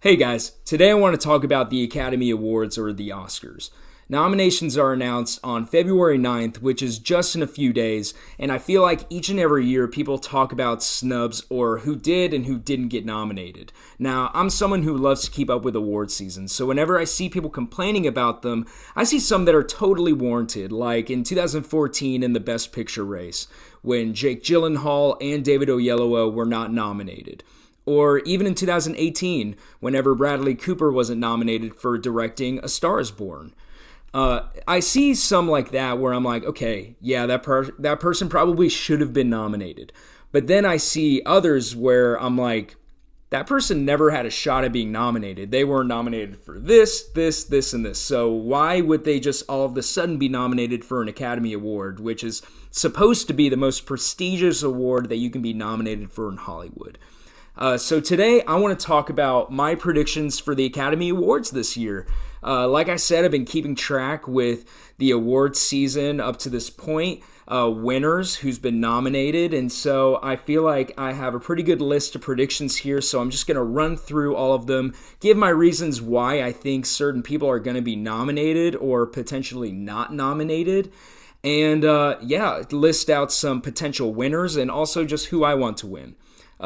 Hey guys, today I want to talk about the Academy Awards or the Oscars. Nominations are announced on February 9th, which is just in a few days, and I feel like each and every year people talk about snubs or who did and who didn't get nominated. Now, I'm someone who loves to keep up with award season, so whenever I see people complaining about them, I see some that are totally warranted, like in 2014 in the Best Picture race, when Jake Gyllenhaal and David Oyelowo were not nominated. Or even in 2018, whenever Bradley Cooper wasn't nominated for directing A Star is Born. I see some like that where I'm like, okay, yeah, that person probably should have been nominated. But then I see others where I'm like, that person never had a shot at being nominated. They weren't nominated for this, and this. So why would they just all of a sudden be nominated for an Academy Award, which is supposed to be the most prestigious award that you can be nominated for in Hollywood? So today I want to talk about my predictions for the Academy Awards this year. Like I said, I've been keeping track with the awards season up to this point, winners, who's been nominated, and so I feel like I have a pretty good list of predictions here, so I'm just going to run through all of them, give my reasons why I think certain people are going to be nominated or potentially not nominated, and list out some potential winners and also just who I want to win.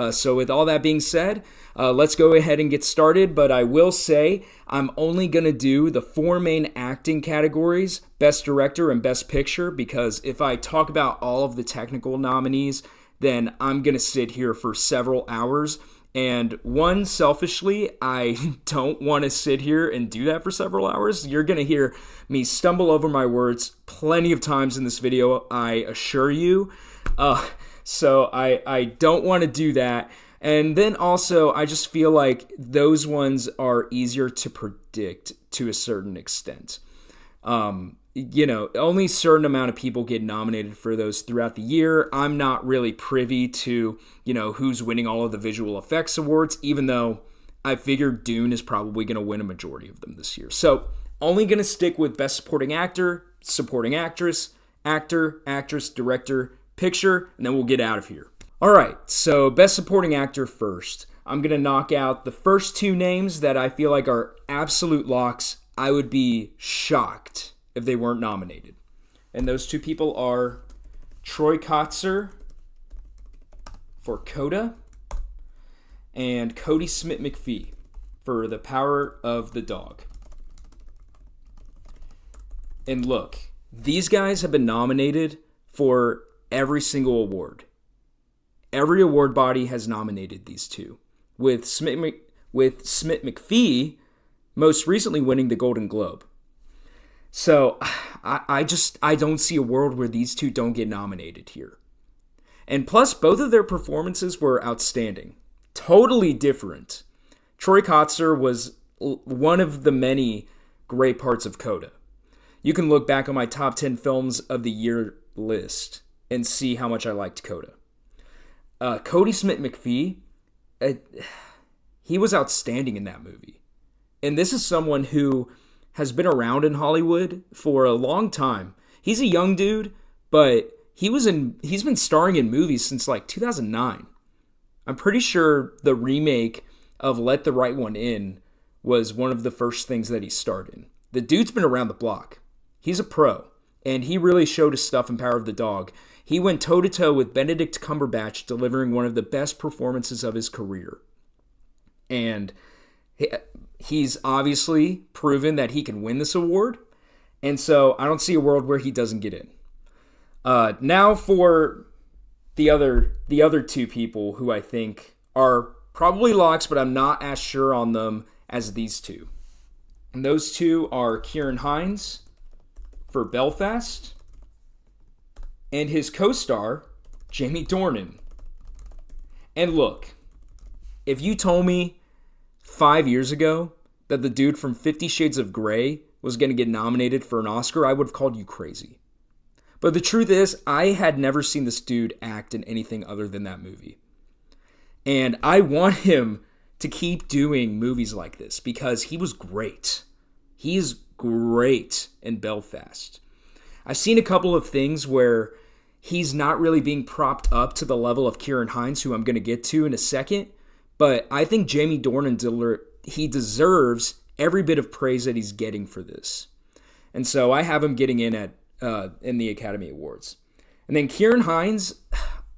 So with all that being said, let's go ahead and get started, but I will say I'm only going to do the four main acting categories, Best Director and Best Picture, because if I talk about all of the technical nominees, then I'm going to sit here for several hours, and selfishly, I don't want to sit here and do that for several hours. You're going to hear me stumble over my words plenty of times in this video, I assure you. So I don't want to do that. And then also, I just feel like those ones are easier to predict to a certain extent. Only a certain amount of people get nominated for those throughout the year. I'm not really privy to, who's winning all of the visual effects awards, even though I figured Dune is probably going to win a majority of them this year. So only going to stick with Best Supporting Actor, Supporting Actress, Actor, Actress, Director, Picture, and then we'll get out of here. All right, so Best Supporting Actor first. I'm going to knock out the first two names that I feel like are absolute locks. I would be shocked if they weren't nominated. And those two people are Troy Kotsur for Coda and Cody Smith-McPhee for The Power of the Dog. And look, these guys have been nominated for every single award. Every award body has nominated these two, with Smith-McPhee most recently winning the Golden Globe. So I don't see a world where these two don't get nominated here. And plus, both of their performances were outstanding. Totally different. Troy Kotsur was one of the many great parts of Coda. You can look back on my top 10 films of the year list and see how much I liked Coda. Cody Smith-McPhee, he was outstanding in that movie. And this is someone who has been around in Hollywood for a long time. He's a young dude, but he's been starring in movies since like 2009. I'm pretty sure the remake of Let the Right One In was one of the first things that he starred in. The dude's been around the block. He's a pro, and he really showed his stuff in Power of the Dog. He went toe-to-toe with Benedict Cumberbatch, delivering one of the best performances of his career. And he's obviously proven that he can win this award, and so I don't see a world where he doesn't get in. Now for the other two people who I think are probably locks, but I'm not as sure on them as these two. And those two are Ciarán Hinds for Belfast, and his co-star, Jamie Dornan. And look, if you told me 5 years ago that the dude from 50 Shades of Grey was going to get nominated for an Oscar, I would have called you crazy. But the truth is, I had never seen this dude act in anything other than that movie. And I want him to keep doing movies like this because he was great. He is great in Belfast. I've seen a couple of things where he's not really being propped up to the level of Ciarán Hinds, who I'm going to get to in a second. But I think Jamie Dornan he deserves every bit of praise that he's getting for this. And so I have him getting in in the Academy Awards. And then Kieran Hines,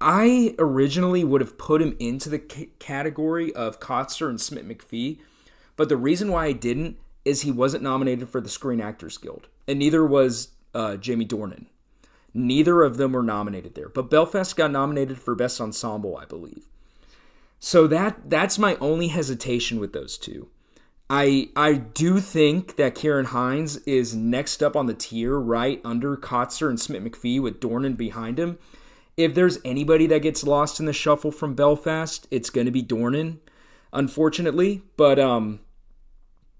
I originally would have put him into the category of Kotzer and Smith-McPhee, but the reason why I didn't is he wasn't nominated for the Screen Actors Guild, and neither was Jamie Dornan. Neither of them were nominated there, but Belfast got nominated for Best Ensemble, I believe. So that's my only hesitation with those two. I do think that Kieran Hines is next up on the tier, right under Kotzer and Smith-McPhee with Dornan behind him. If there's anybody that gets lost in the shuffle from Belfast, it's going to be Dornan, unfortunately. But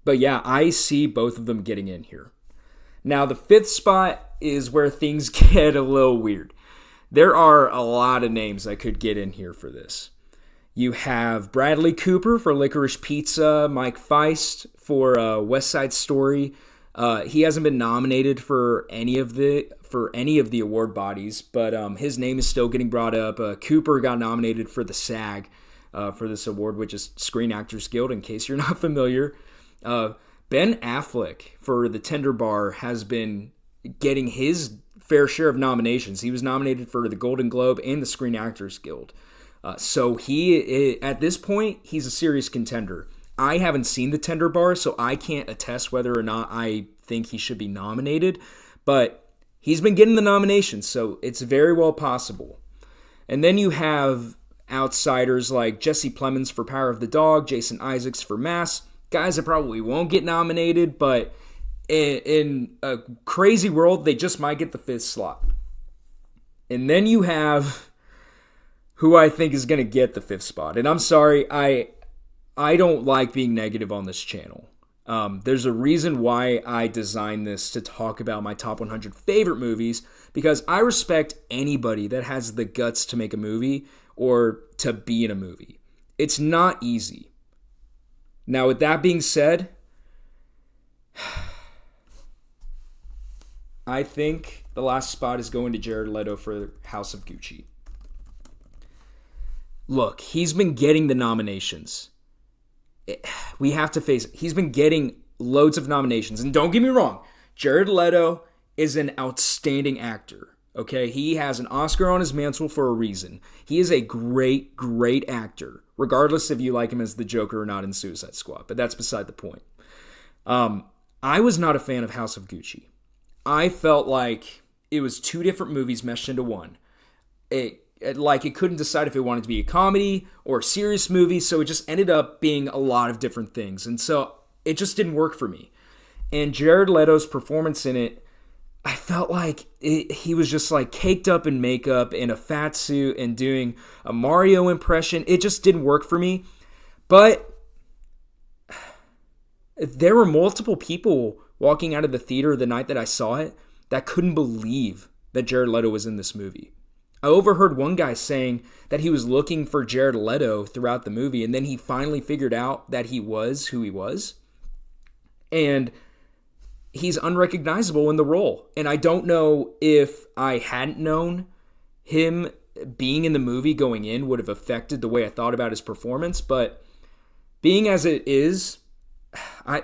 yeah, I see both of them getting in here. Now, the fifth spot is where things get a little weird. There are a lot of names that could get in here for this. You have Bradley Cooper for Licorice Pizza, Mike Feist for West Side Story. He hasn't been nominated for any of the award bodies, but his name is still getting brought up. Cooper got nominated for the SAG for this award, which is Screen Actors Guild, in case you're not familiar. Ben Affleck for The Tender Bar has been getting his fair share of nominations. He was nominated for the Golden Globe and the Screen Actors Guild. So he, at this point, he's a serious contender. I haven't seen The Tender Bar, so I can't attest whether or not I think he should be nominated, but he's been getting the nominations, so it's very well possible. And then you have outsiders like Jesse Plemons for Power of the Dog, Jason Isaacs for Mass, guys that probably won't get nominated, but in a crazy world, they just might get the fifth slot. And then you have who I think is going to get the fifth spot. And I'm sorry, I don't like being negative on this channel. There's a reason why I designed this to talk about my top 100 favorite movies, because I respect anybody that has the guts to make a movie or to be in a movie. It's not easy. Now, with that being said, I think the last spot is going to Jared Leto for House of Gucci. Look, he's been getting the nominations. We have to face it. He's been getting loads of nominations. And don't get me wrong, Jared Leto is an outstanding actor. Okay? He has an Oscar on his mantle for a reason. He is a great, great actor, regardless if you like him as the Joker or not in Suicide Squad. But that's beside the point. I was not a fan of House of Gucci. I felt like it was two different movies meshed into one. It couldn't decide if it wanted to be a comedy or a serious movie, so it just ended up being a lot of different things. And so it just didn't work for me. And Jared Leto's performance in it, I felt like he was just like caked up in makeup in a fat suit and doing a Mario impression. It just didn't work for me. But there were multiple people walking out of the theater the night that I saw it that couldn't believe that Jared Leto was in this movie. I overheard one guy saying that he was looking for Jared Leto throughout the movie, and then he finally figured out that he was who he was. And he's unrecognizable in the role. And I don't know if I hadn't known him being in the movie going in would have affected the way I thought about his performance, but being as it is,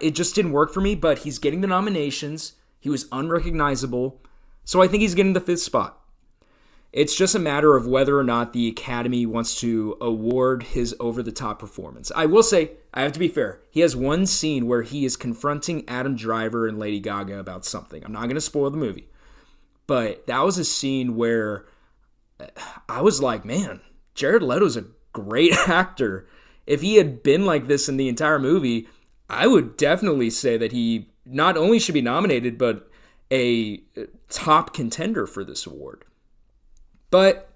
it just didn't work for me. But he's getting the nominations. He was unrecognizable. So I think he's getting the fifth spot. It's just a matter of whether or not the Academy wants to award his over-the-top performance. I will say, I have to be fair, he has one scene where he is confronting Adam Driver and Lady Gaga about something. I'm not going to spoil the movie. But that was a scene where I was like, man, Jared Leto's a great actor. If he had been like this in the entire movie, I would definitely say that he not only should be nominated, but a top contender for this award. But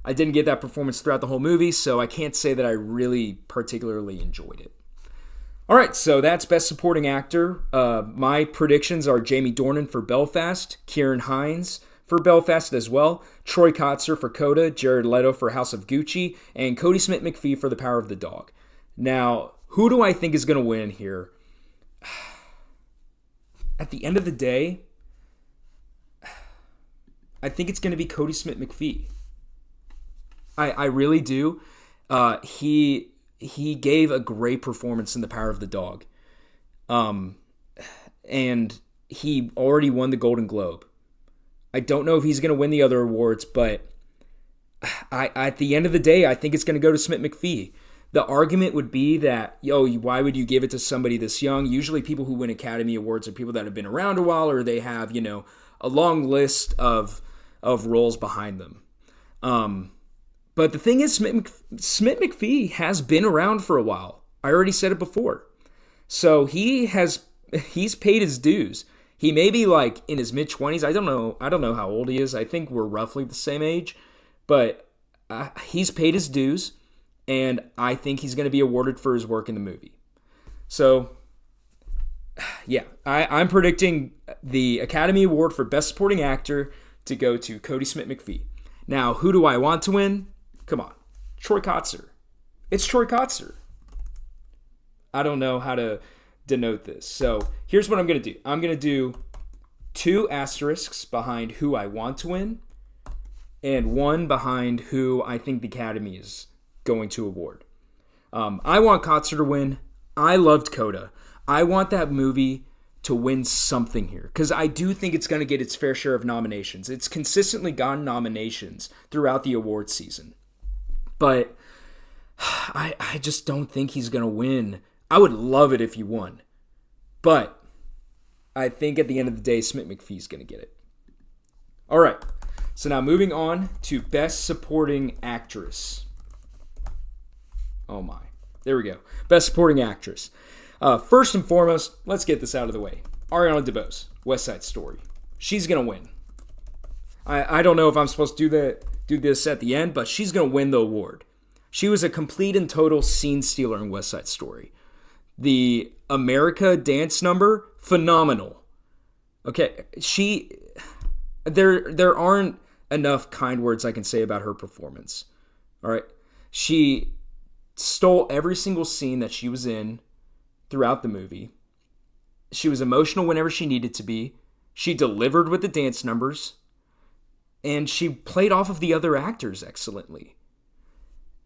I didn't get that performance throughout the whole movie, so I can't say that I really particularly enjoyed it. All right, so that's Best Supporting Actor. My predictions are Jamie Dornan for Belfast, Kieran Hines for Belfast as well, Troy Kotzer for Coda, Jared Leto for House of Gucci, and Cody Smith-McPhee for The Power of the Dog. Now, who do I think is going to win here? At the end of the day, I think it's going to be Cody Smith-McPhee. I really do. He he gave a great performance in The Power of the Dog. And he already won the Golden Globe. I don't know if he's going to win the other awards, but at the end of the day, I think it's going to go to Smith-McPhee. The argument would be that, why would you give it to somebody this young? Usually people who win Academy Awards are people that have been around a while, or they have, a long list of roles behind them. But the thing is, Smith-McPhee has been around for a while. I already said it before. So he's paid his dues. He may be like in his mid-20s. I don't know how old he is. I think we're roughly the same age. But he's paid his dues, and I think he's going to be awarded for his work in the movie. So, yeah, I'm predicting the Academy Award for Best Supporting Actor to go to Kodi Smit-McPhee. Now, who do I want to win? Come on. Troy Kotsur. It's Troy Kotsur. I don't know how to denote this. So here's what I'm going to do. I'm going to do 2 asterisks behind who I want to win and 1 behind who I think the Academy is going to award. I want Kotsur to win. I loved Coda. I want that movie to win something here because I do think it's going to get its fair share of nominations. It's consistently gotten nominations throughout the award season. But I just don't think he's going to win. I would love it if he won. But I think at the end of the day, Smit-McPhee's going to get it. All right. So now moving on to Best Supporting Actress. Oh my. There we go. Best Supporting Actress. First and foremost, let's get this out of the way. Ariana DeBose, West Side Story. She's going to win. I don't know if I'm supposed to do this at the end, but she's going to win the award. She was a complete and total scene stealer in West Side Story. The America dance number, phenomenal. Okay, there aren't enough kind words I can say about her performance. All right, she stole every single scene that she was in throughout the movie. She was emotional whenever she needed to be. She delivered with the dance numbers. And she played off of the other actors excellently.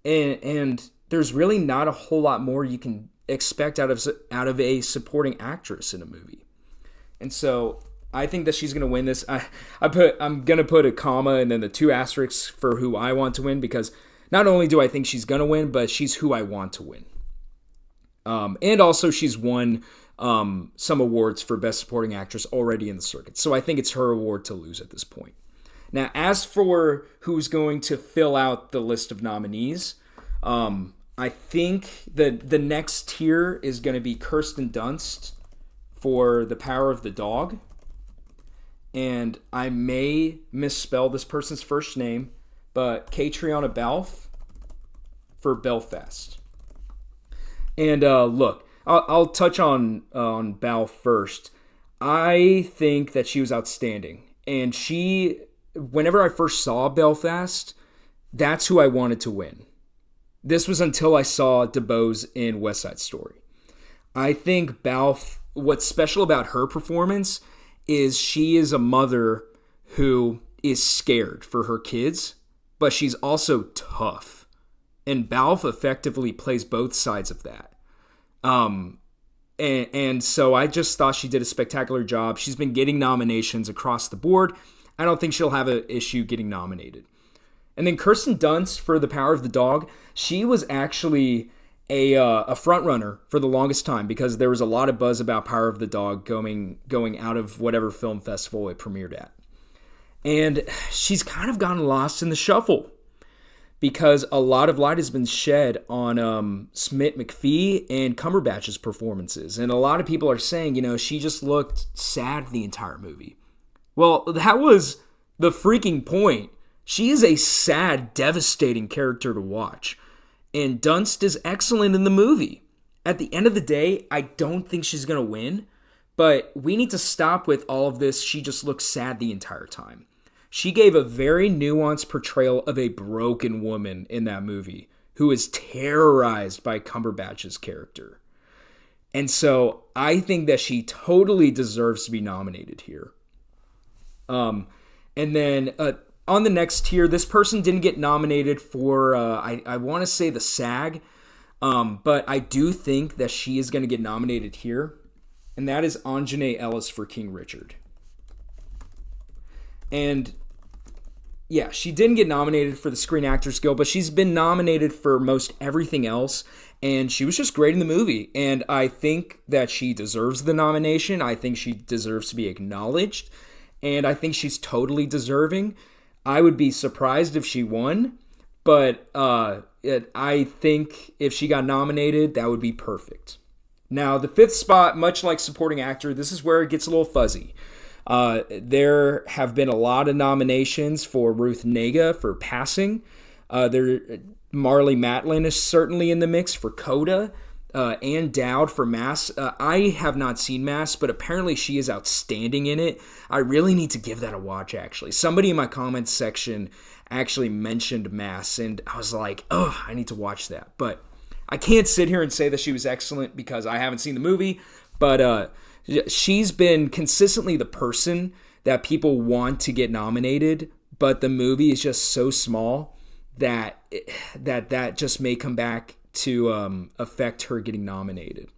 And there's really not a whole lot more you can expect out of a supporting actress in a movie. And so I think that she's going to win this. I'm going to put a comma and then the 2 asterisks for who I want to win because not only do I think she's going to win, but she's who I want to win. And also she's won some awards for Best Supporting Actress already in the circuit. So I think it's her award to lose at this point. Now, as for who's going to fill out the list of nominees, I think the next tier is going to be Kirsten Dunst for The Power of the Dog. And I may misspell this person's first name, but Catriona Balfe for Belfast. And look, I'll touch on Balfe first. I think that she was outstanding. And whenever I first saw Belfast, that's who I wanted to win. This was until I saw DeBose in West Side Story. I think Balfe, what's special about her performance is she is a mother who is scared for her kids, but she's also tough. And Balfe effectively plays both sides of that. And so I just thought she did a spectacular job. She's been getting nominations across the board. I don't think she'll have an issue getting nominated. And then Kirsten Dunst for The Power of the Dog, she was actually a front runner for the longest time because there was a lot of buzz about Power of the Dog going out of whatever film festival it premiered at. And she's kind of gotten lost in the shuffle because a lot of light has been shed on Smit-McPhee and Cumberbatch's performances. And a lot of people are saying, she just looked sad the entire movie. Well, that was the freaking point. She is a sad, devastating character to watch. And Dunst is excellent in the movie. At the end of the day, I don't think she's going to win. But we need to stop with all of this. She just looks sad the entire time. She gave a very nuanced portrayal of a broken woman in that movie who is terrorized by Cumberbatch's character. And so I think that she totally deserves to be nominated here. And then on the next tier, this person didn't get nominated for, I want to say the SAG. But I do think that she is going to get nominated here, and that is Anjanae Ellis for King Richard. And yeah, she didn't get nominated for the Screen Actors Guild, but she's been nominated for most everything else, and she was just great in the movie. And I think that she deserves the nomination. I think she deserves to be acknowledged, and I think she's totally deserving. I would be surprised if she won, but I think if she got nominated, that would be perfect. Now, the fifth spot, much like supporting actor, this is where it gets a little fuzzy. There have been a lot of nominations for Ruth Negga for Passing. Marlee Matlin is certainly in the mix for Coda. Ann Dowd for Mass. I have not seen Mass, but apparently she is outstanding in it. I really need to give that a watch, actually. Somebody in my comments section actually mentioned Mass, and I was like, oh, I need to watch that. But I can't sit here and say that she was excellent because I haven't seen the movie, but she's been consistently the person that people want to get nominated, but the movie is just so small that just may come back to affect her getting nominated.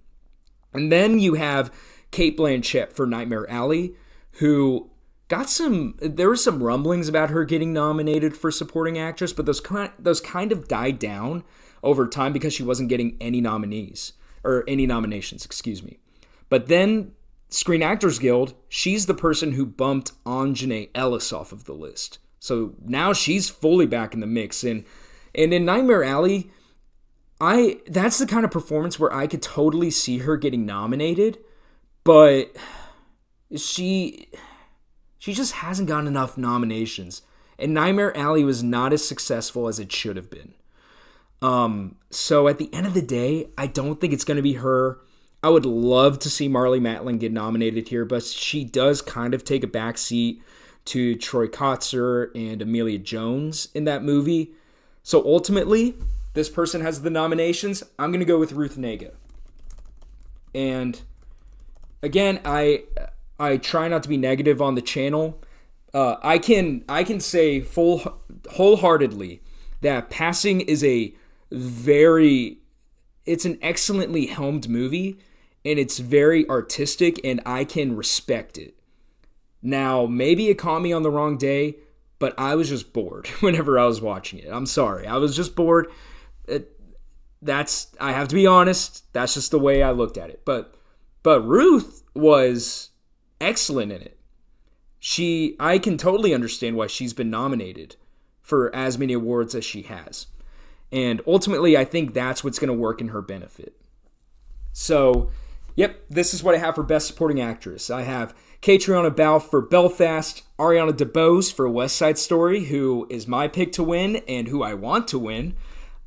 And then you have Cate Blanchett for Nightmare Alley, who there were some rumblings about her getting nominated for supporting actress, but those kind of died down over time because she wasn't getting any nominations, excuse me. But then Screen Actors Guild, she's the person who bumped Anjanae Ellis off of the list. So now she's fully back in the mix. And in Nightmare Alley, that's the kind of performance where I could totally see her getting nominated, but she just hasn't gotten enough nominations. And Nightmare Alley was not as successful as it should have been. So at the end of the day, I don't think it's going to be her. I would love to see Marlee Matlin get nominated here, but she does kind of take a backseat to Troy Kotsur and Amelia Jones in that movie. So ultimately, this person has the nominations. I'm going to go with Ruth Negga. And again, I try not to be negative on the channel. I can say wholeheartedly that Passing is it's an excellently helmed movie, and it's very artistic, and I can respect it. Now, maybe it caught me on the wrong day, but I was just bored whenever I was watching it. I'm sorry. I was just bored. I have to be honest. That's just the way I looked at it. But Ruth was excellent in it. I can totally understand why she's been nominated for as many awards as she has. And ultimately, I think that's what's going to work in her benefit. So, yep, this is what I have for Best Supporting Actress. I have Catriona Balfe for Belfast, Ariana DeBose for West Side Story, who is my pick to win and who I want to win.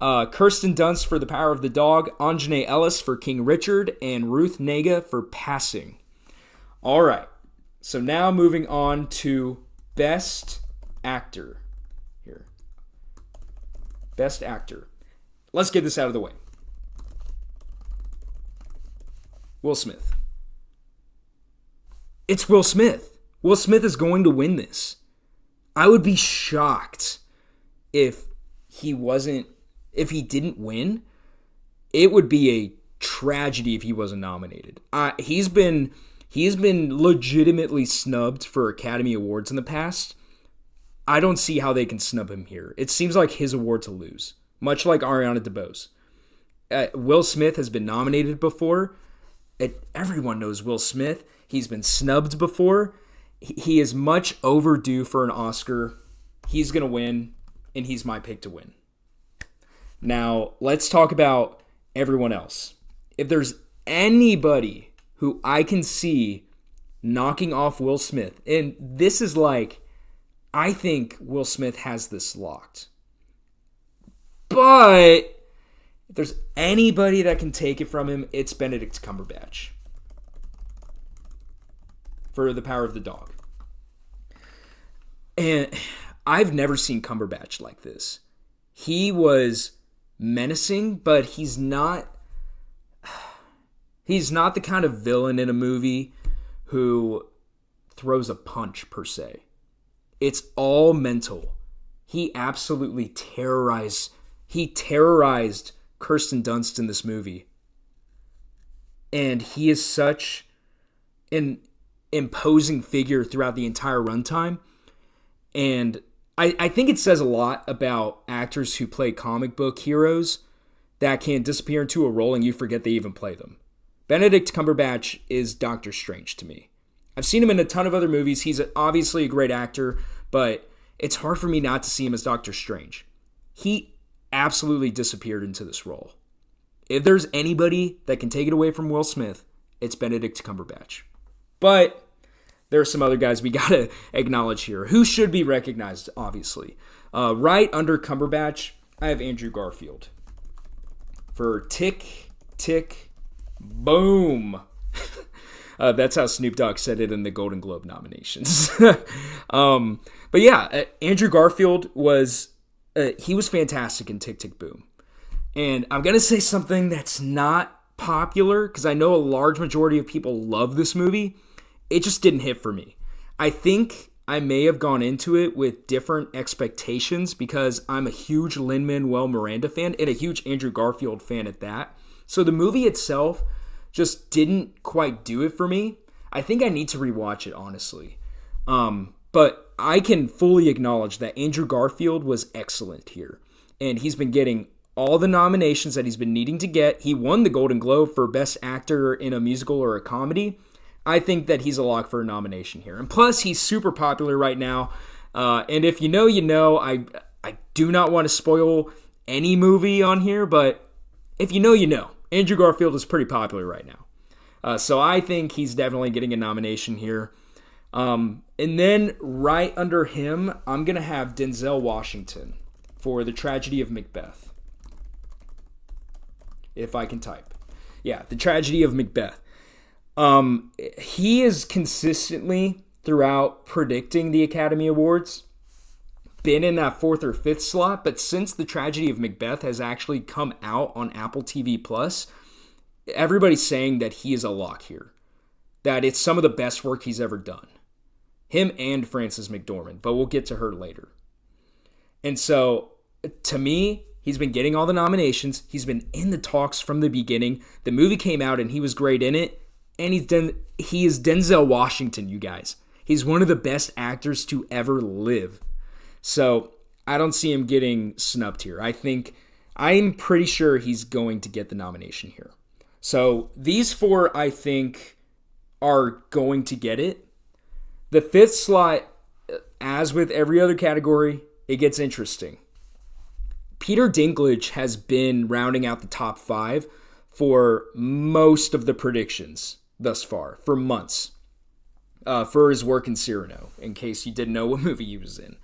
Kirsten Dunst for The Power of the Dog, Anjanae Ellis for King Richard, and Ruth Negga for Passing. All right, so now moving on to Best Actor. Here. Best Actor. Let's get this out of the way. Will Smith. It's Will Smith. Will Smith is going to win this. I would be shocked if he didn't win. It would be a tragedy if he wasn't nominated. He's been legitimately snubbed for Academy Awards in the past. I don't see how they can snub him here. It seems like his award to lose, much like Ariana DeBose. Will Smith has been nominated before. Everyone knows Will Smith. He's been snubbed before. He is much overdue for an Oscar. He's going to win, and he's my pick to win. Now, let's talk about everyone else. If there's anybody who I can see knocking off Will Smith, and this is I think Will Smith has this locked. But if there's anybody that can take it from him, it's Benedict Cumberbatch for The Power of the Dog. And I've never seen Cumberbatch like this. He was menacing, but he's not the kind of villain in a movie who throws a punch per se. It's all mental. He absolutely terrorized Kirsten Dunst in this movie. And he is such an imposing figure throughout the entire runtime. And I think it says a lot about actors who play comic book heroes that can disappear into a role and you forget they even play them. Benedict Cumberbatch is Doctor Strange to me. I've seen him in a ton of other movies. He's obviously a great actor, but it's hard for me not to see him as Doctor Strange. He absolutely disappeared into this role. If there's anybody that can take it away from Will Smith, it's Benedict Cumberbatch. But there are some other guys we got to acknowledge here who should be recognized, obviously. Right under Cumberbatch, I have Andrew Garfield. For Tick, Tick, Boom. That's how Snoop Dogg said it in the Golden Globe nominations. But yeah, Andrew Garfield was fantastic in Tick, Tick, Boom. And I'm going to say something that's not popular because I know a large majority of people love this movie. It just didn't hit for me. I think I may have gone into it with different expectations because I'm a huge Lin-Manuel Miranda fan and a huge Andrew Garfield fan at that. So the movie itself just didn't quite do it for me. I think I need to rewatch it, honestly. But I can fully acknowledge that Andrew Garfield was excellent here. And he's been getting all the nominations that he's been needing to get. He won the Golden Globe for Best Actor in a Musical or a Comedy. I think that he's a lock for a nomination here. And plus, he's super popular right now. And if you know, you know. I do not want to spoil any movie on here, but if you know, you know. Andrew Garfield is pretty popular right now. So I think he's definitely getting a nomination here. And then right under him, I'm going to have Denzel Washington for The Tragedy of Macbeth. If I can type. Yeah, The Tragedy of Macbeth. He is consistently, throughout predicting the Academy Awards, been in that 4th or 5th slot, but since The Tragedy of Macbeth has actually come out on Apple TV+, everybody's saying that he is a lock here. That it's some of the best work he's ever done. Him and Frances McDormand, but we'll get to her later. And so, to me, he's been getting all the nominations. He's been in the talks from the beginning. The movie came out and he was great in it. And he is Denzel Washington, you guys. He's one of the best actors to ever live. So I don't see him getting snubbed here. I'm pretty sure he's going to get the nomination here. So these 4, I think, are going to get it. The 5th slot, as with every other category, it gets interesting. Peter Dinklage has been rounding out the top 5 for most of the predictions thus far, for months, for his work in Cyrano, in case you didn't know what movie he was in.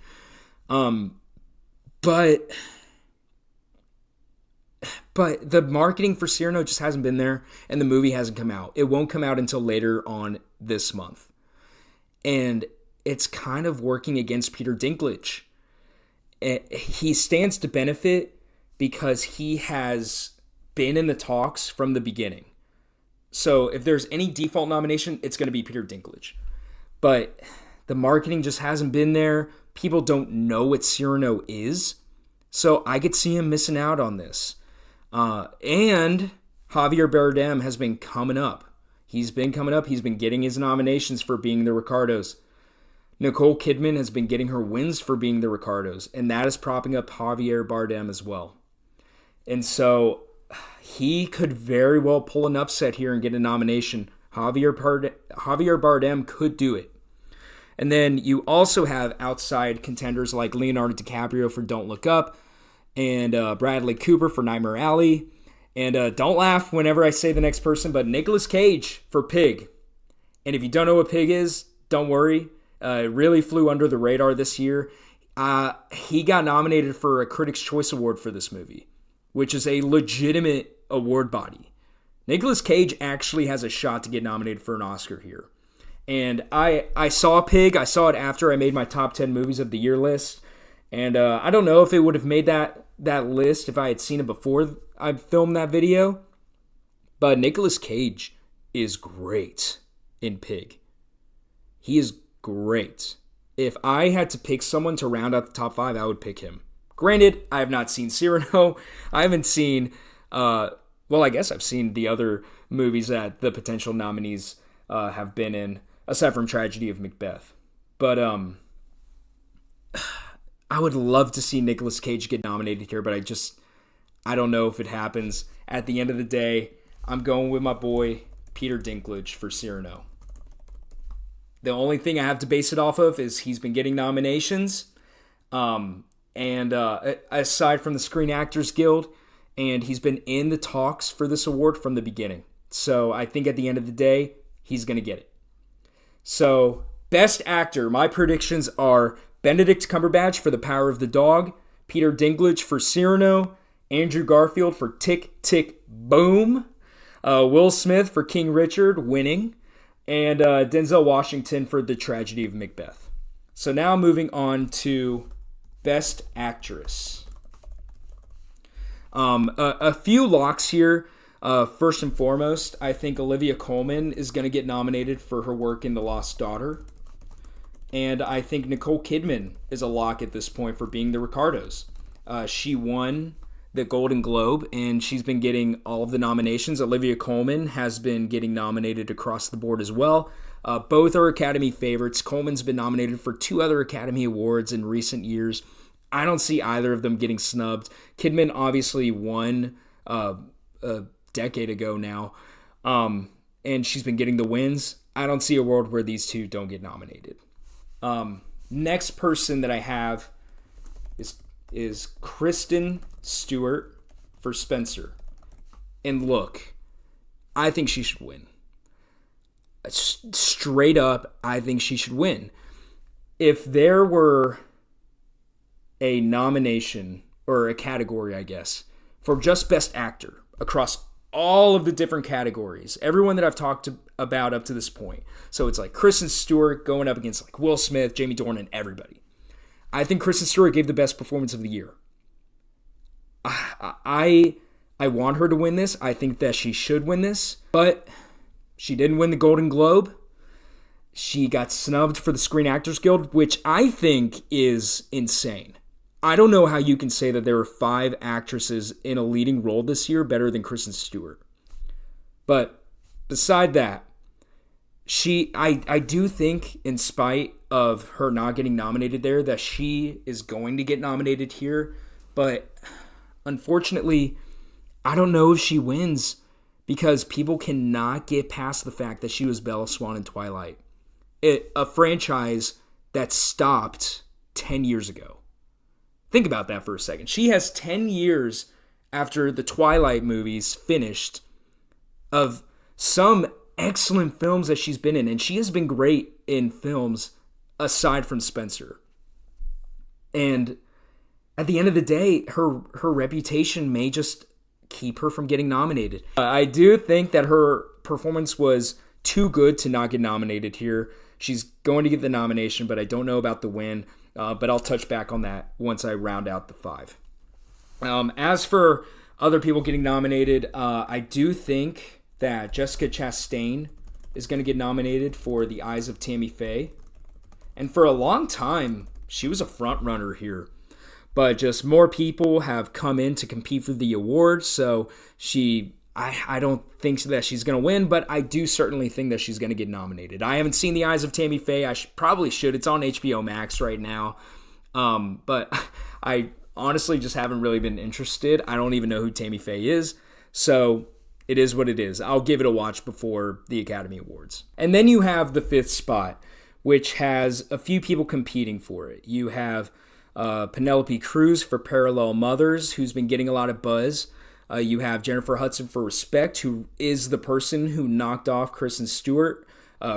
But the marketing for Cyrano just hasn't been there, and the movie hasn't come out. It won't come out until later on this month. And it's kind of working against Peter Dinklage. He stands to benefit because he has been in the talks from the beginning. So if there's any default nomination, it's going to be Peter Dinklage. But the marketing just hasn't been there. People don't know what Cyrano is. So I could see him missing out on this. And Javier Bardem has been coming up. He's been coming up. He's been getting his nominations for being the Ricardos. Nicole Kidman has been getting her wins for being the Ricardos. And that is propping up Javier Bardem as well. And so he could very well pull an upset here and get a nomination. Javier Bardem could do it. And then you also have outside contenders like Leonardo DiCaprio for Don't Look Up and Bradley Cooper for Nightmare Alley. And don't laugh whenever I say the next person, but Nicolas Cage for Pig. And if you don't know what Pig is, don't worry. It really flew under the radar this year. He got nominated for a Critics' Choice Award for this movie, which is a legitimate award body. Nicolas Cage actually has a shot to get nominated for an Oscar here. And I saw Pig. I saw it after I made my top 10 movies of the year list. And I don't know if it would have made that list if I had seen it before I filmed that video. But Nicolas Cage is great in Pig. He is great. If I had to pick someone to round out the top 5, I would pick him. Granted, I have not seen Cyrano. I haven't seen Well, I guess I've seen the other movies that the potential nominees have been in, aside from Tragedy of Macbeth. But I would love to see Nicolas Cage get nominated here, but I don't know if it happens. At the end of the day, I'm going with my boy Peter Dinklage for Cyrano. The only thing I have to base it off of is he's been getting nominations, and aside from the Screen Actors Guild, and he's been in the talks for this award from the beginning. So I think at the end of the day, he's going to get it. So, Best Actor, my predictions are Benedict Cumberbatch for The Power of the Dog, Peter Dinklage for Cyrano, Andrew Garfield for Tick, Tick, Boom, Will Smith for King Richard, winning, and Denzel Washington for The Tragedy of Macbeth. So now moving on to Best Actress. A few locks here. First and foremost, I think Olivia Colman is going to get nominated for her work in The Lost Daughter. And I think Nicole Kidman is a lock at this point for being the Ricardos. She won the Golden Globe, and she's been getting all of the nominations. Olivia Colman has been getting nominated across the board as well. Both are Academy favorites. Colman's been nominated for 2 other Academy Awards in recent years. I don't see either of them getting snubbed. Kidman obviously won a decade ago now, and she's been getting the wins. I don't see a world where these two don't get nominated. Next person that I have is Kristen Stewart for Spencer. And look, I think she should win. Straight up, I think she should win. If there were a nomination, or a category, I guess, for just Best Actor across all of the different categories, everyone that I've talked about up to this point. So it's like Kristen Stewart going up against like Will Smith, Jamie Dornan, everybody. I think Kristen Stewart gave the best performance of the year. I want her to win this. I think that she should win this, but she didn't win the Golden Globe. She got snubbed for the Screen Actors Guild, which I think is insane. I don't know how you can say that there are 5 actresses in a leading role this year better than Kristen Stewart. But beside that, I do think, in spite of her not getting nominated there, that she is going to get nominated here. But unfortunately, I don't know if she wins because people cannot get past the fact that she was Bella Swan in Twilight. A franchise that stopped 10 years ago. Think about that for a second. She has 10 years after the Twilight movies finished of some excellent films that she's been in, and she has been great in films aside from Spencer. And at the end of the day, her reputation may just keep her from getting nominated. I do think that her performance was too good to not get nominated here. She's going to get the nomination, but I don't know about the win. But I'll touch back on that once I round out the 5. As for other people getting nominated, I do think that Jessica Chastain is going to get nominated for The Eyes of Tammy Faye. And for a long time, she was a front runner here. But just more people have come in to compete for the award, so I don't think that she's going to win, but I do certainly think that she's going to get nominated. I haven't seen The Eyes of Tammy Faye. I probably should. It's on HBO Max right now. But I honestly just haven't really been interested. I don't even know who Tammy Faye is. So it is what it is. I'll give it a watch before the Academy Awards. And then you have the 5th spot, which has a few people competing for it. You have Penelope Cruz for Parallel Mothers, who's been getting a lot of buzz. You have Jennifer Hudson for Respect, who is the person who knocked off Kristen Stewart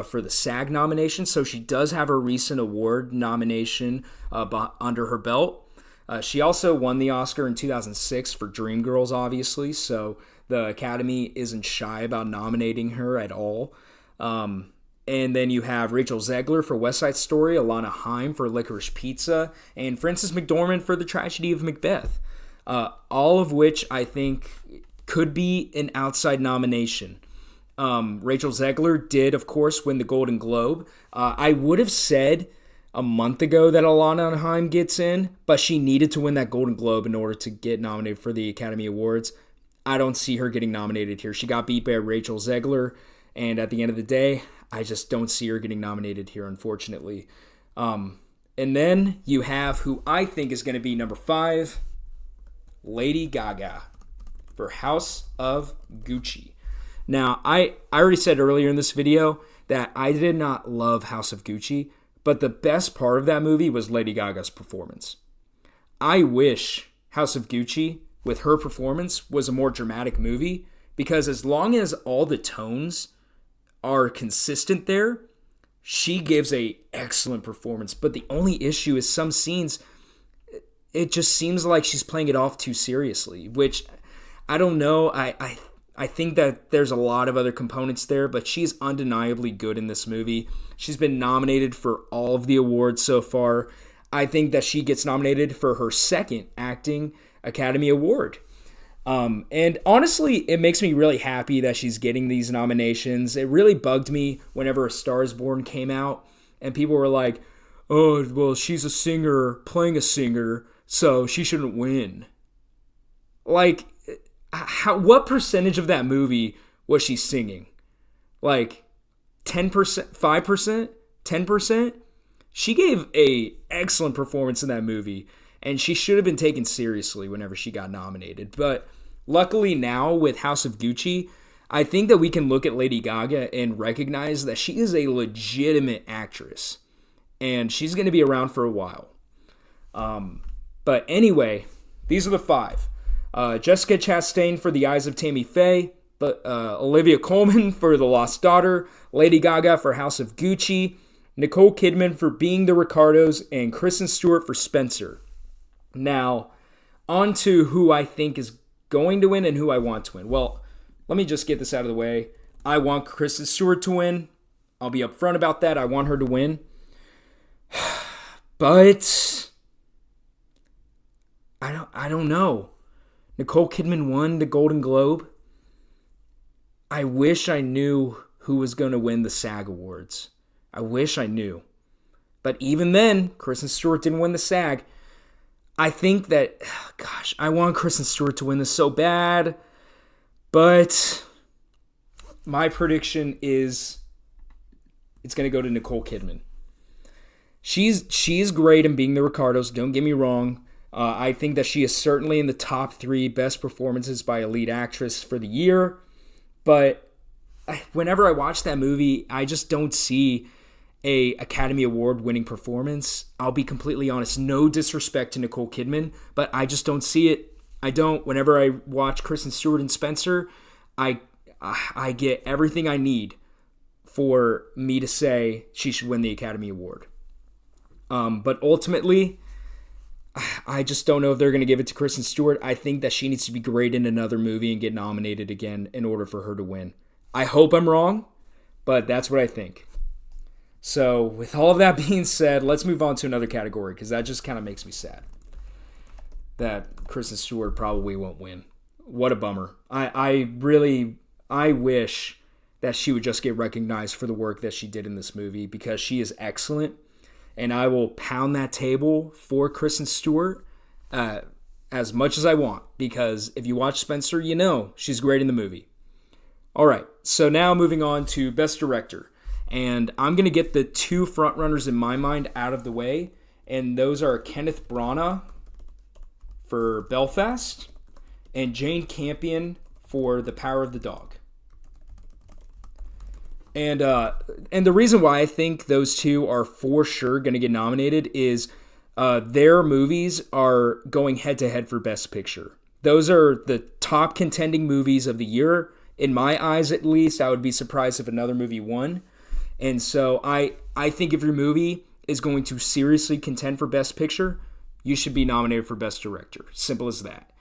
for the SAG nomination. So she does have a recent award nomination under her belt. She also won the Oscar in 2006 for Dreamgirls, obviously. So the Academy isn't shy about nominating her at all. And then you have Rachel Zegler for West Side Story, Alana Haim for Licorice Pizza, and Frances McDormand for The Tragedy of Macbeth. All of which I think could be an outside nomination. Rachel Zegler did, of course, win the Golden Globe. I would have said a month ago that Alana Haim gets in, but she needed to win that Golden Globe in order to get nominated for the Academy Awards. I don't see her getting nominated here. She got beat by Rachel Zegler, and at the end of the day, I just don't see her getting nominated here, unfortunately. And then you have who I think is going to be number 5, Lady Gaga for House of Gucci. Now, I already said earlier in this video that I did not love House of Gucci, but the best part of that movie was Lady Gaga's performance. I wish House of Gucci, with her performance, was a more dramatic movie, because as long as all the tones are consistent there, she gives a excellent performance. But the only issue is some scenes, it just seems like she's playing it off too seriously, which I don't know. I think that there's a lot of other components there, but she's undeniably good in this movie. She's been nominated for all of the awards so far. I think that she gets nominated for her second acting Academy Award. And honestly, it makes me really happy that she's getting these nominations. It really bugged me whenever A Star is Born came out, and people were like, oh, well, she's a singer playing a singer, so she shouldn't win. Like, what percentage of that movie was she singing? Like 10%, 5%, 10%? She gave a excellent performance in that movie, and she should have been taken seriously whenever she got nominated. But luckily now with House of Gucci, I think that we can look at Lady Gaga and recognize that she is a legitimate actress, and she's going to be around for a while. But anyway, these are the 5. Jessica Chastain for The Eyes of Tammy Faye, Olivia Colman for The Lost Daughter, Lady Gaga for House of Gucci, Nicole Kidman for Being the Ricardos, and Kristen Stewart for Spencer. Now, on to who I think is going to win and who I want to win. Well, let me just get this out of the way. I want Kristen Stewart to win. I'll be upfront about that. I want her to win. But I don't know. Nicole Kidman won the Golden Globe. I wish I knew who was going to win the SAG Awards. I wish I knew. But even then, Kristen Stewart didn't win the SAG. I think that, gosh, I want Kristen Stewart to win this so bad. But my prediction is it's going to go to Nicole Kidman. She's great in Being the Ricardos, don't get me wrong. I think that she is certainly in the top 3 best performances by a lead actress for the year. But whenever I watch that movie, I just don't see a Academy Award winning performance. I'll be completely honest. No disrespect to Nicole Kidman, but I just don't see it. I don't. Whenever I watch Kristen Stewart and Spencer, I get everything I need for me to say she should win the Academy Award. But ultimately, I just don't know if they're going to give it to Kristen Stewart. I think that she needs to be great in another movie and get nominated again in order for her to win. I hope I'm wrong, but that's what I think. So with all of that being said, let's move on to another category, because that just kind of makes me sad that Kristen Stewart probably won't win. What a bummer. I wish that she would just get recognized for the work that she did in this movie, because she is excellent. And I will pound that table for Kristen Stewart as much as I want, because if you watch Spencer, you know she's great in the movie. All right, so now moving on to Best Director. And I'm going to get the 2 frontrunners in my mind out of the way, and those are Kenneth Branagh for Belfast and Jane Campion for The Power of the Dog. And the reason why I think those 2 are for sure going to get nominated is their movies are going head-to-head for Best Picture. Those are the top contending movies of the year. In my eyes, at least, I would be surprised if another movie won. And so I think if your movie is going to seriously contend for Best Picture, you should be nominated for Best Director. Simple as that.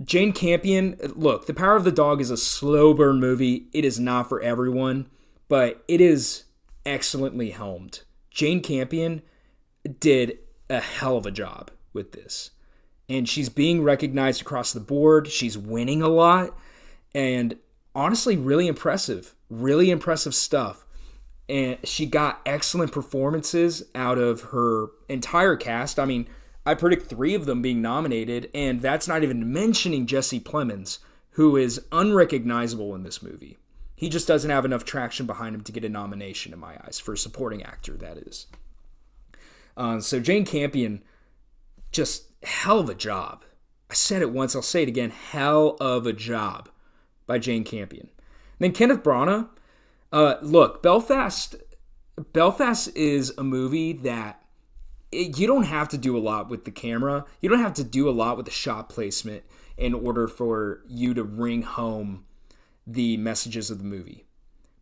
Jane Campion, look, The Power of the Dog is a slow burn movie. It is not for everyone, but it is excellently helmed. Jane Campion did a hell of a job with this. And she's being recognized across the board. She's winning a lot. And honestly, really impressive stuff. And she got excellent performances out of her entire cast. I mean, I predict 3 of them being nominated, and that's not even mentioning Jesse Plemons, who is unrecognizable in this movie. He just doesn't have enough traction behind him to get a nomination in my eyes, for a supporting actor, that is. So Jane Campion, just hell of a job. I said it once, I'll say it again, hell of a job by Jane Campion. And then Kenneth Branagh, look, Belfast is a movie that you don't have to do a lot with the camera. You don't have to do a lot with the shot placement in order for you to bring home the messages of the movie.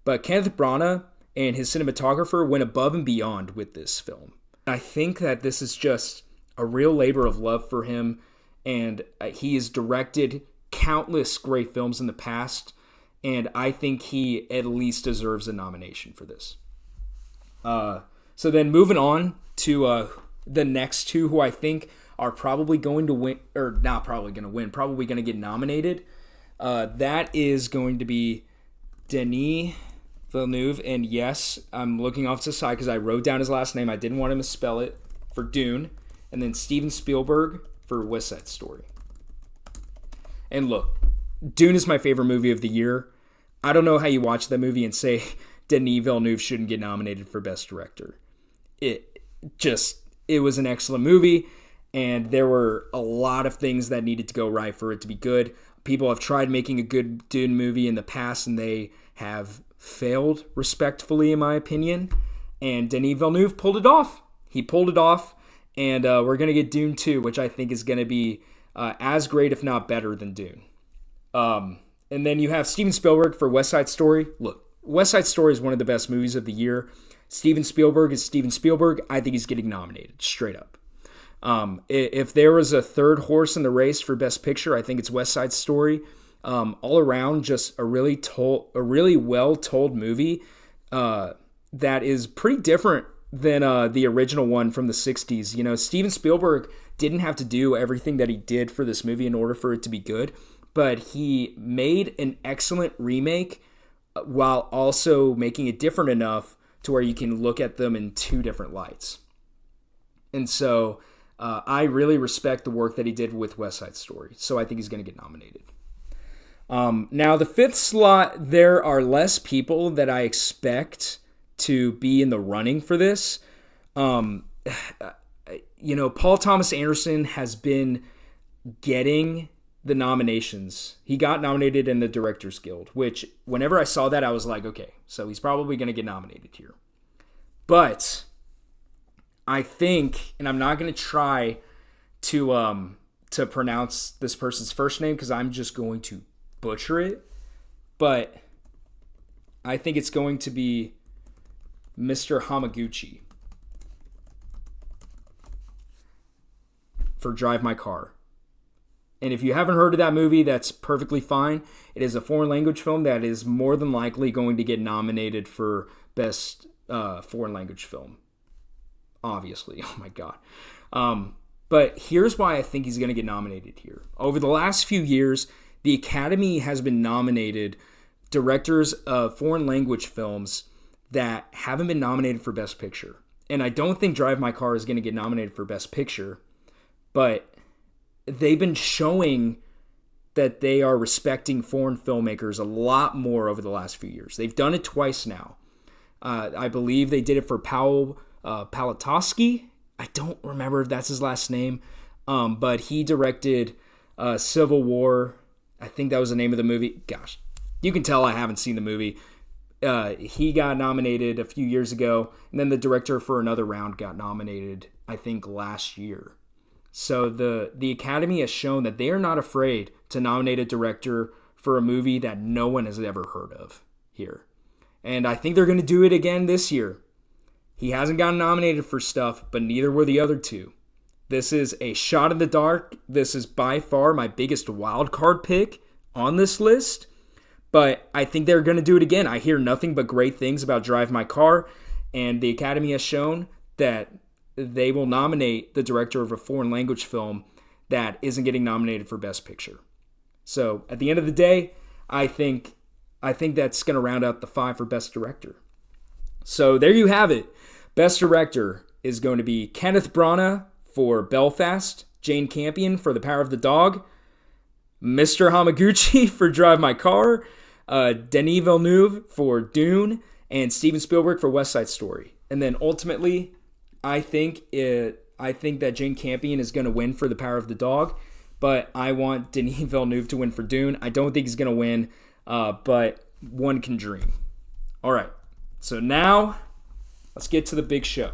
But Kenneth Branagh and his cinematographer went above and beyond with this film. I think that this is just a real labor of love for him, and he has directed countless great films in the past, and I think he at least deserves a nomination for this. So then moving on to the next 2 who I think are probably going to win, or not probably going to win, probably going to get nominated. That is going to be Denis Villeneuve, and yes, I'm looking off to the side because I wrote down his last name. I didn't want to misspell it, for Dune, and then Steven Spielberg for West Side Story. And look, Dune is my favorite movie of the year. I don't know how you watch that movie and say Denis Villeneuve shouldn't get nominated for Best Director. It was an excellent movie, and there were a lot of things that needed to go right for it to be good. People have tried making a good Dune movie in the past, and they have failed respectfully, in my opinion. And Denis Villeneuve pulled it off. He pulled it off, and we're going to get Dune 2, which I think is going to be as great, if not better, than Dune. And then you have Steven Spielberg for West Side Story. Look, West Side Story is one of the best movies of the year. Steven Spielberg is Steven Spielberg. I think he's getting nominated, straight up. If there was a third horse in the race for Best Picture, I think it's West Side Story. All around, just a really well-told movie that is pretty different than the original one from the 60s. You know, Steven Spielberg didn't have to do everything that he did for this movie in order for it to be good, but he made an excellent remake while also making it different enough to where you can look at them in 2 different lights. And so I really respect the work that he did with West Side Story, so I think he's going to get nominated. Now, the 5th slot, there are less people that I expect to be in the running for this. Paul Thomas Anderson has been getting the nominations. He got nominated in the Directors Guild, which whenever I saw that, I was like, okay, so he's probably going to get nominated here. But I think, and I'm not going to try to pronounce this person's first name because I'm just going to butcher it, but I think it's going to be Mr. Hamaguchi for Drive My Car. And if you haven't heard of that movie, that's perfectly fine. It is a foreign language film that is more than likely going to get nominated for Best Foreign Language Film. Obviously. Oh my God. But here's why I think he's going to get nominated here. Over the last few years, the Academy has been nominated directors of foreign language films that haven't been nominated for Best Picture. And I don't think Drive My Car is going to get nominated for Best Picture, but they've been showing that they are respecting foreign filmmakers a lot more over the last few years. They've done it twice now. I believe they did it for Paul Pawlikowski. I don't remember if that's his last name, but he directed Civil War. I think that was the name of the movie. Gosh, you can tell I haven't seen the movie. He got nominated a few years ago, and then the director for Another Round got nominated, I think, last year. So the Academy has shown that they are not afraid to nominate a director for a movie that no one has ever heard of here. And I think they're going to do it again this year. He hasn't gotten nominated for stuff, but neither were the other 2. This is a shot in the dark. This is by far my biggest wild card pick on this list. But I think they're going to do it again. I hear nothing but great things about Drive My Car. And the Academy has shown that they will nominate the director of a foreign language film that isn't getting nominated for Best Picture. So at the end of the day, I think that's going to round out the 5 for Best Director. So there you have it. Best Director is going to be Kenneth Branagh for Belfast, Jane Campion for The Power of the Dog, Mr. Hamaguchi for Drive My Car, Denis Villeneuve for Dune, and Steven Spielberg for West Side Story. And then ultimately, I think that Jane Campion is going to win for The Power of the Dog, but I want Denis Villeneuve to win for Dune. I don't think he's going to win, but one can dream. All right, so now let's get to the big show.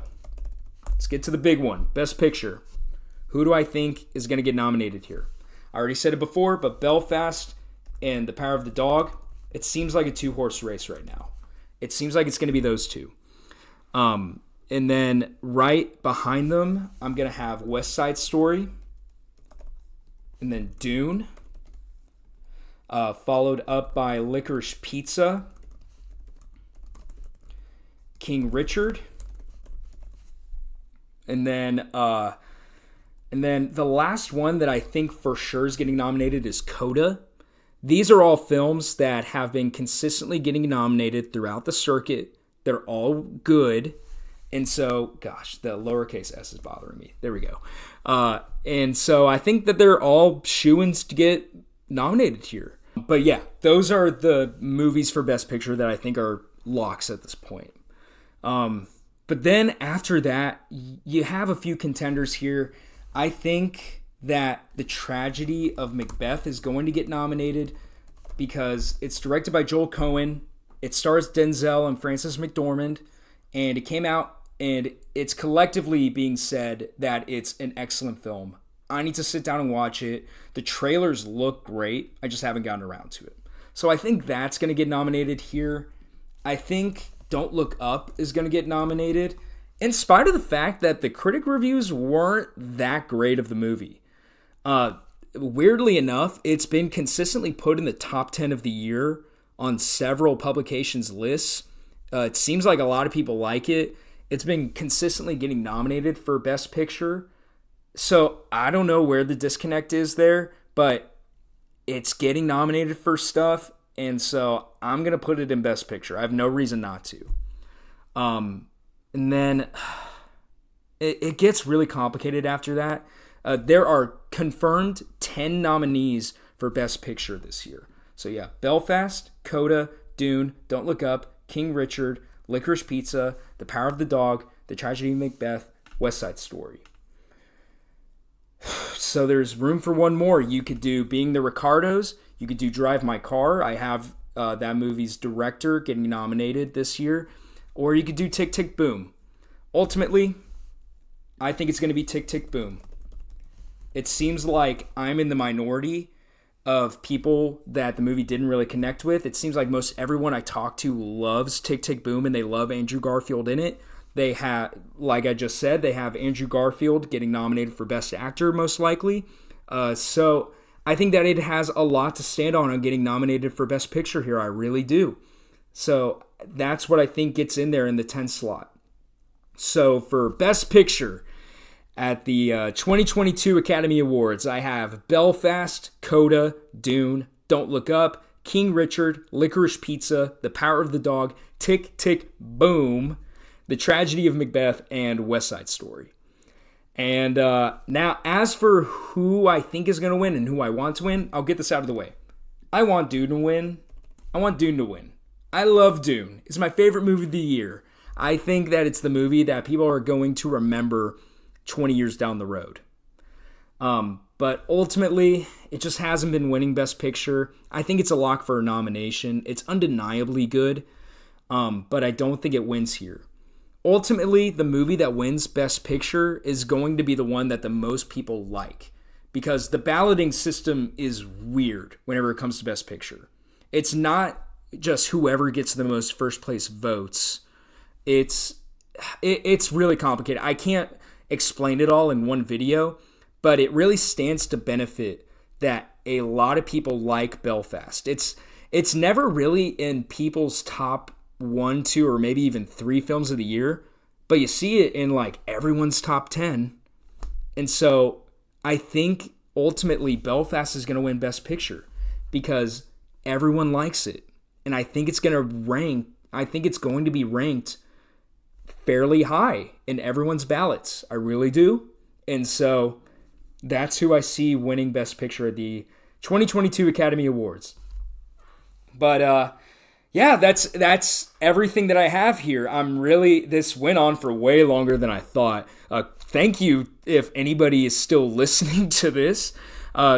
Let's get to the big one, Best Picture. Who do I think is going to get nominated here? I already said it before, but Belfast and The Power of the Dog, it seems like a two-horse race right now. It seems like it's going to be those two. And then right behind them, I'm going to have West Side Story, and then Dune, followed up by Licorice Pizza, King Richard, and then the last one that I think for sure is getting nominated is Coda. These are all films that have been consistently getting nominated throughout the circuit. They're all good. And so, gosh, the lowercase s is bothering me. There we go. And so I think that they're all shoo-ins to get nominated here. But yeah, those are the movies for Best Picture that I think are locks at this point. But then after that, you have a few contenders here. I think that The Tragedy of Macbeth is going to get nominated because it's directed by Joel Coen. It stars Denzel and Frances McDormand, and it came out, and it's collectively being said that it's an excellent film. I need to sit down and watch it. The trailers look great. I just haven't gotten around to it. So I think that's going to get nominated here. I think Don't Look Up is going to get nominated, in spite of the fact that the critic reviews weren't that great of the movie. Weirdly enough, it's been consistently put in the top 10 of the year on several publications' lists. It seems like a lot of people like it. It's been consistently getting nominated for Best Picture. So I don't know where the disconnect is there, but it's getting nominated for stuff, and so I'm going to put it in Best Picture. I have no reason not to. And then it gets really complicated after that. There are confirmed 10 nominees for Best Picture this year. So yeah, Belfast, Coda, Dune, Don't Look Up, King Richard, Licorice Pizza, The Power of the Dog, The Tragedy of Macbeth, West Side Story. So there's room for one more. You could do Being the Ricardos. You could do Drive My Car. I have that movie's director getting nominated this year. Or you could do Tick, Tick, Boom. Ultimately, I think it's going to be Tick, Tick, Boom. It seems like I'm in the minority of people that the movie didn't really connect with. It seems like most everyone I talk to loves Tick, Tick, Boom, and they love Andrew Garfield in it. They have, like I just said, they have Andrew Garfield getting nominated for Best Actor, most likely. So I think that it has a lot to stand on getting nominated for Best Picture here. I really do. So that's what I think gets in there in the 10 slot. So for Best Picture at the 2022 Academy Awards, I have Belfast, Coda, Dune, Don't Look Up, King Richard, Licorice Pizza, The Power of the Dog, Tick, Tick, Boom, The Tragedy of Macbeth, and West Side Story. And now, as for who I think is going to win and who I want to win, I'll get this out of the way. I want Dune to win. I love Dune. It's my favorite movie of the year. I think that it's the movie that people are going to remember 20 years down the road. But ultimately, it just hasn't been winning Best Picture. I think it's a lock for a nomination. It's undeniably good, but I don't think it wins here. Ultimately, the movie that wins Best Picture is going to be the one that the most people like, because the balloting system is weird whenever it comes to Best Picture. It's not just whoever gets the most first place votes. It's really complicated. I can't explain it all in one video, but it really stands to benefit that a lot of people like Belfast. It's never really in people's top 1, 2, or maybe even 3 films of the year, but you see it in like everyone's top 10. And so I think ultimately Belfast is going to win Best Picture because everyone likes it. And I think it's going to be ranked fairly high in everyone's ballots. I really do. And so that's who I see winning Best Picture at the 2022 Academy Awards. But yeah, that's everything that I have here. This went on for way longer than I thought. Thank you if anybody is still listening to this.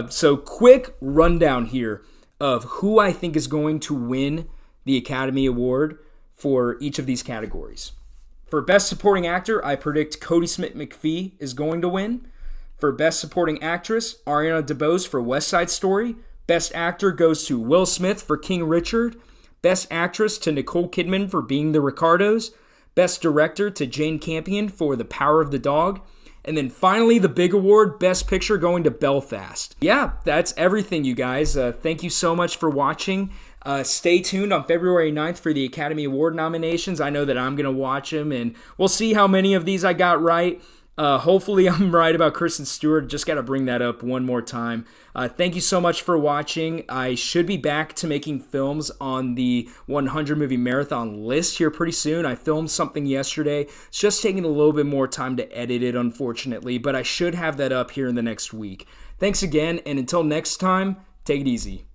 So quick rundown here of who I think is going to win the Academy Award for each of these categories. For Best Supporting Actor, I predict Cody Smith-McPhee is going to win. For Best Supporting Actress, Ariana DeBose for West Side Story. Best Actor goes to Will Smith for King Richard. Best Actress to Nicole Kidman for Being the Ricardos. Best Director to Jane Campion for The Power of the Dog. And then finally, the big award, Best Picture, going to Belfast. Yeah, that's everything, you guys. Thank you so much for watching. Stay tuned on February 9th for the Academy Award nominations. I know that I'm going to watch them, and we'll see how many of these I got right. Hopefully I'm right about Kristen Stewart. Just got to bring that up one more time. Thank you so much for watching. I should be back to making films on the 100 movie marathon list here pretty soon. I filmed something yesterday. It's just taking a little bit more time to edit it, unfortunately, but I should have that up here in the next week. Thanks again, and until next time, take it easy.